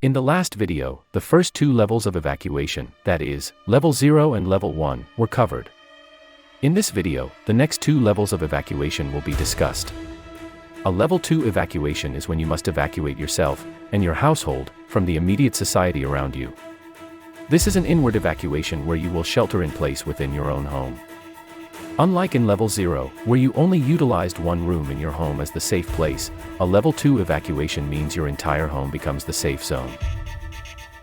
In the last video, the first two levels of evacuation, that is, Level 0 and Level 1, were covered. In this video, the next two levels of evacuation will be discussed. A Level 2 evacuation is when you must evacuate yourself and your household from the immediate society around you. This is an inward evacuation where you will shelter in place within your own home. Unlike in Level 0, where you only utilized one room in your home as the safe place, a Level 2 evacuation means your entire home becomes the safe zone.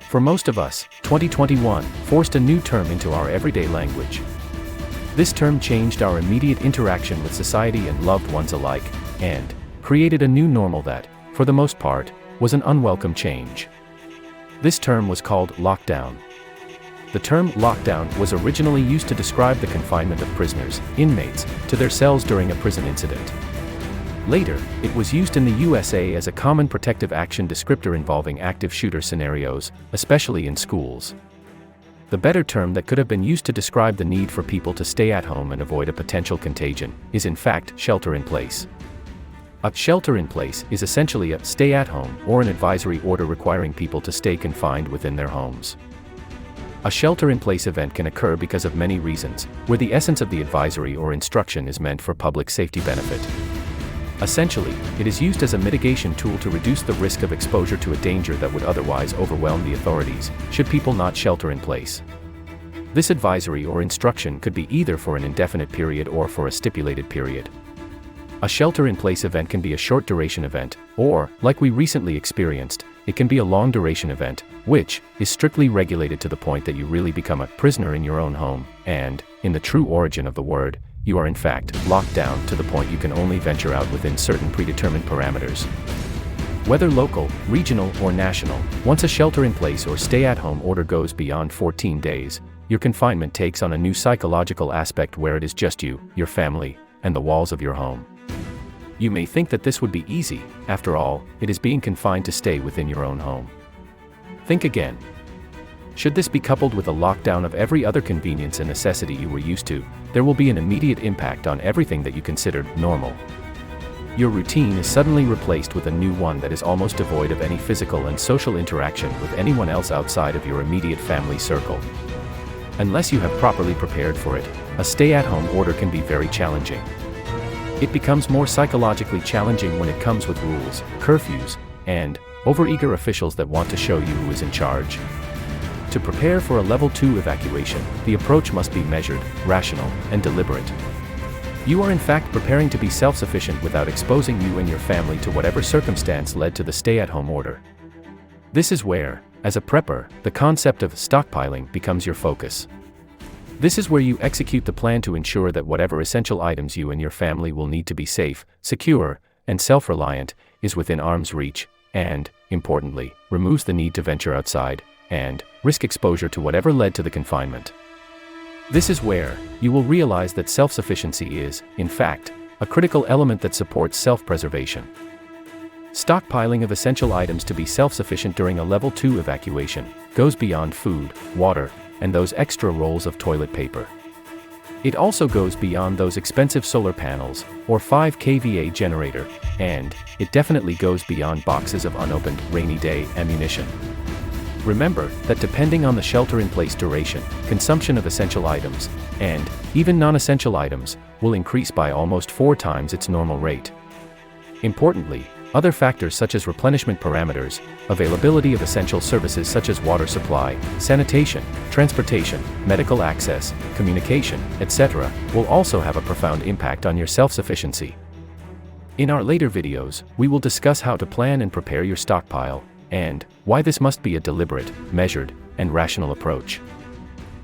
For most of us, 2021 forced a new term into our everyday language. This term changed our immediate interaction with society and loved ones alike, and created a new normal that, for the most part, was an unwelcome change. This term was called lockdown. The term lockdown was originally used to describe the confinement of prisoners, inmates, to their cells during a prison incident. Later, it was used in the USA as a common protective action descriptor involving active shooter scenarios, especially in schools. The better term that could have been used to describe the need for people to stay at home and avoid a potential contagion is in fact shelter in place. A shelter in place is essentially a stay at home or an advisory order requiring people to stay confined within their homes. A shelter-in-place event can occur because of many reasons, where the essence of the advisory or instruction is meant for public safety benefit. Essentially, it is used as a mitigation tool to reduce the risk of exposure to a danger that would otherwise overwhelm the authorities, should people not shelter in place. This advisory or instruction could be either for an indefinite period or for a stipulated period. A shelter-in-place event can be a short-duration event, or, like we recently experienced, it can be a long-duration event, which is strictly regulated to the point that you really become a prisoner in your own home, and, in the true origin of the word, you are in fact locked down to the point you can only venture out within certain predetermined parameters. Whether local, regional, or national, once a shelter-in-place or stay-at-home order goes beyond 14 days, your confinement takes on a new psychological aspect where it is just you, your family, and the walls of your home. You may think that this would be easy. After all, it is being confined to stay within your own home. Think again. Should this be coupled with a lockdown of every other convenience and necessity you were used to, there will be an immediate impact on everything that you considered normal. Your routine is suddenly replaced with a new one that is almost devoid of any physical and social interaction with anyone else outside of your immediate family circle. Unless you have properly prepared for it, a stay-at-home order can be very challenging. It becomes more psychologically challenging when it comes with rules, curfews, and overeager officials that want to show you who is in charge. To prepare for a Level 2 evacuation, the approach must be measured, rational, and deliberate. You are in fact preparing to be self-sufficient without exposing you and your family to whatever circumstance led to the stay-at-home order. This is where, as a prepper, the concept of stockpiling becomes your focus. This is where you execute the plan to ensure that whatever essential items you and your family will need to be safe, secure, and self-reliant is within arm's reach, and, importantly, removes the need to venture outside and risk exposure to whatever led to the confinement. This is where you will realize that self-sufficiency is, in fact, a critical element that supports self-preservation. Stockpiling of essential items to be self-sufficient during a Level 2 evacuation goes beyond food, water, and those extra rolls of toilet paper. It also goes beyond those expensive solar panels, or 5 kVA generator, and it definitely goes beyond boxes of unopened, rainy day ammunition. Remember that depending on the shelter-in-place duration, consumption of essential items, and even non-essential items, will increase by almost 4 times its normal rate. Importantly, other factors such as replenishment parameters, availability of essential services such as water supply, sanitation, transportation, medical access, communication, etc., will also have a profound impact on your self-sufficiency. In our later videos, we will discuss how to plan and prepare your stockpile, and why this must be a deliberate, measured, and rational approach.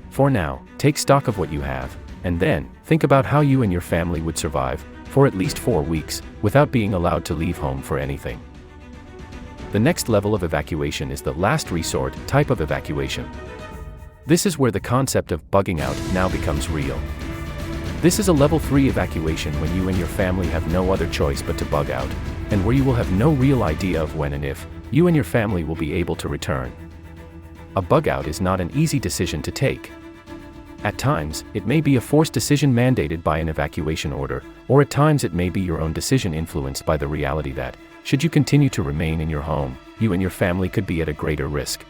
For now, take stock of what you have, and then, think about how you and your family would survive, for at least 4 weeks, without being allowed to leave home for anything. The next level of evacuation is the last resort type of evacuation. This is where the concept of bugging out now becomes real. This is a Level 3 evacuation when you and your family have no other choice but to bug out, and where you will have no real idea of when and if you and your family will be able to return. A bug out is not an easy decision to take. At times, it may be a forced decision mandated by an evacuation order, or at times it may be your own decision influenced by the reality that, should you continue to remain in your home, you and your family could be at a greater risk.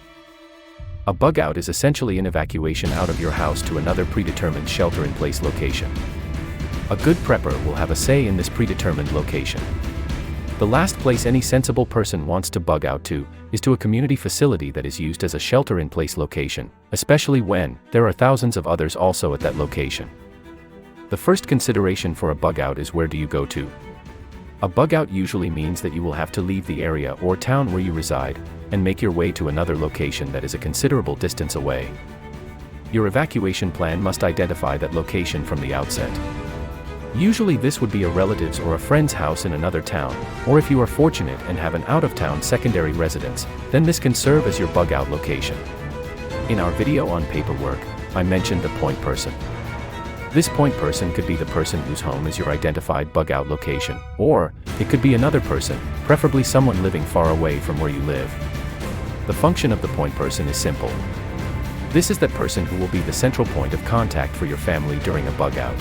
A bug out is essentially an evacuation out of your house to another predetermined shelter-in-place location. A good prepper will have a say in this predetermined location. The last place any sensible person wants to bug out to is to a community facility that is used as a shelter-in-place location, especially when there are thousands of others also at that location. The first consideration for a bug out is where do you go to? A bug out usually means that you will have to leave the area or town where you reside and make your way to another location that is a considerable distance away. Your evacuation plan must identify that location from the outset. Usually this would be a relative's or a friend's house in another town, or if you are fortunate and have an out-of-town secondary residence, then this can serve as your bug-out location. In our video on paperwork, I mentioned the point person. This point person could be the person whose home is your identified bug-out location, or it could be another person, preferably someone living far away from where you live. The function of the point person is simple. This is that person who will be the central point of contact for your family during a bug-out.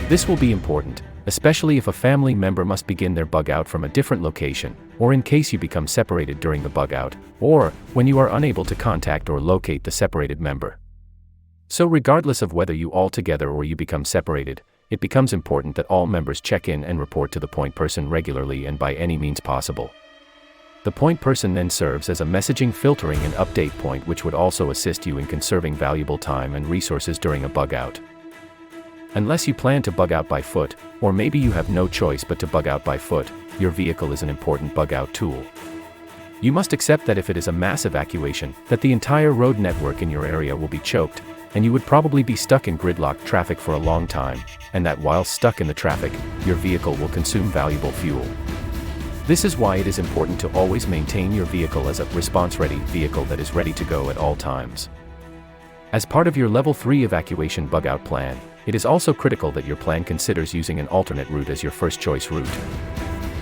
This will be important, especially if a family member must begin their bug-out from a different location, or in case you become separated during the bug-out, or when you are unable to contact or locate the separated member. So regardless of whether you all together or you become separated, it becomes important that all members check in and report to the point person regularly and by any means possible. The point person then serves as a messaging, filtering and update point, which would also assist you in conserving valuable time and resources during a bug-out. Unless you plan to bug out by foot, or maybe you have no choice but to bug out by foot, your vehicle is an important bug-out tool. You must accept that if it is a mass evacuation, that the entire road network in your area will be choked, and you would probably be stuck in gridlocked traffic for a long time, and that while stuck in the traffic, your vehicle will consume valuable fuel. This is why it is important to always maintain your vehicle as a response-ready vehicle that is ready to go at all times. As part of your Level 3 evacuation bug-out plan, it is also critical that your plan considers using an alternate route as your first choice route.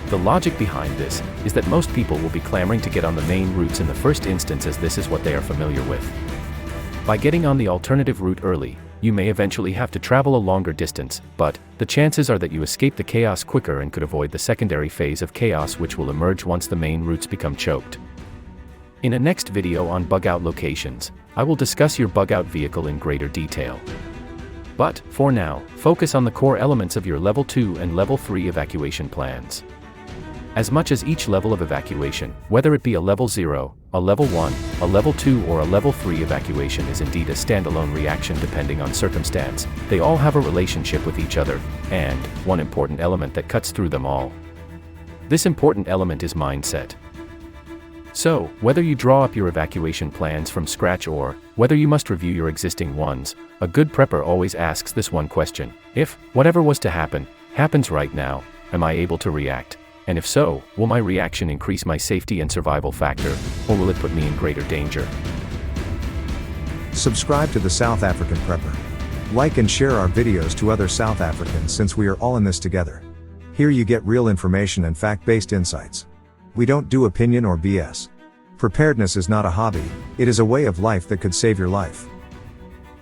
The logic behind this is that most people will be clamoring to get on the main routes in the first instance, as this is what they are familiar with. By getting on the alternative route early, you may eventually have to travel a longer distance, but the chances are that you escape the chaos quicker and could avoid the secondary phase of chaos which will emerge once the main routes become choked. In a next video on bug-out locations, I will discuss your bug-out vehicle in greater detail. But, for now, focus on the core elements of your Level 2 and Level 3 evacuation plans. As much as each level of evacuation, whether it be a Level 0, a Level 1, a Level 2 or a Level 3 evacuation, is indeed a standalone reaction depending on circumstance, they all have a relationship with each other, and one important element that cuts through them all. This important element is mindset. So, whether you draw up your evacuation plans from scratch or whether you must review your existing ones, a good prepper always asks this one question: if whatever was to happen, happens right now, am I able to react? And if so, will my reaction increase my safety and survival factor, or will it put me in greater danger? Subscribe to the South African Prepper. Like and share our videos to other South Africans, since we are all in this together. Here you get real information and fact-based insights. We don't do opinion or BS. Preparedness is not a hobby, it is a way of life that could save your life.